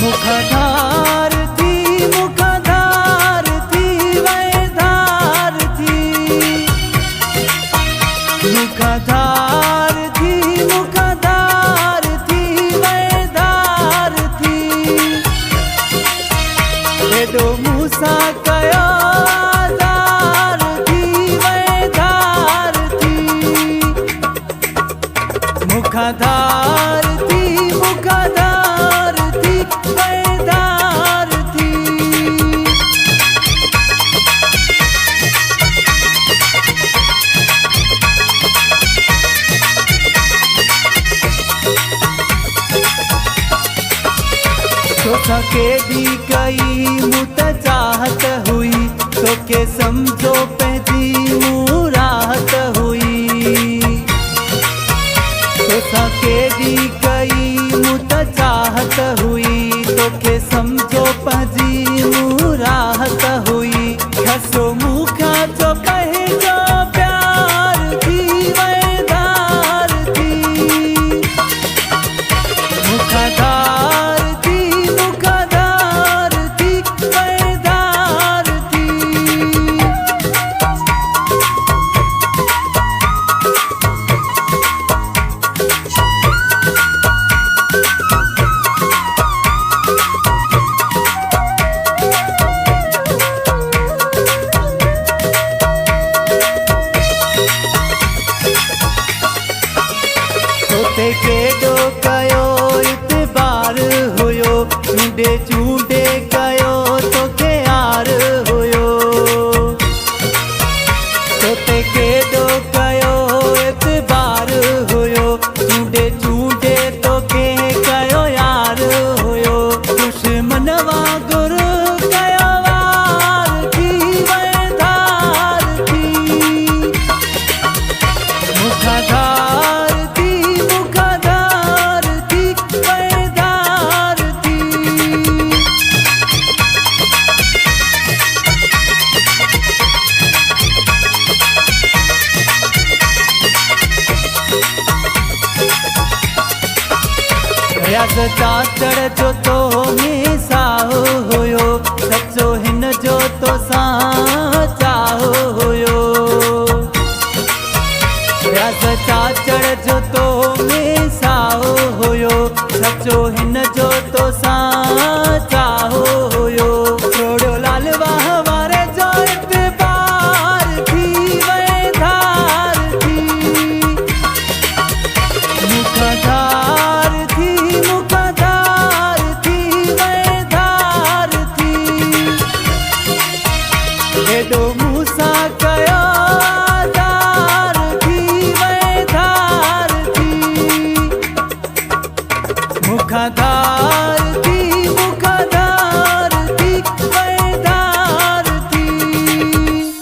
मुखधार थी वैधार थी। मुखधार थी वैधार थी। एडो मूसा कयो आधार थी वैधार थी। मुखधार थी वैधार थी। तो सके दी कई मुत चाहत हुई, तो के समझो पंहिंजी मुराहत हुई। तो सके दी कई मुत चाहत हुई, तो के समझो पंहिंजी मुराहत हुई। खसो मुखा जो पंहिंजो प्यार थी वैधार थी। मुखधार थी वैधार थी। तोते केॾो कयो इतबार हुयो, चूंडे चूंडे कयो तोखे यार हुयो। तोते केॾो कयो इतबार हुयो, चूंडे चूंडे तोखे कयो यार हुयो। दुश्मन वांगुरु कयो वार थी वैधार थी। मुखधार थी वैधार थी। रियाज़ चाचड़ जो तो में साहो हुयो, सचो हिन जो तो सां चाहो हुयो। रियाज़ चाचड़ जो तो में साहो हुयो, सचो हिन जो तो सां चाहो हुयो। रोड़ो लाल वाह वारे जो इतबार थी वैधार थी। मुखधार थी वैधार थी। एडो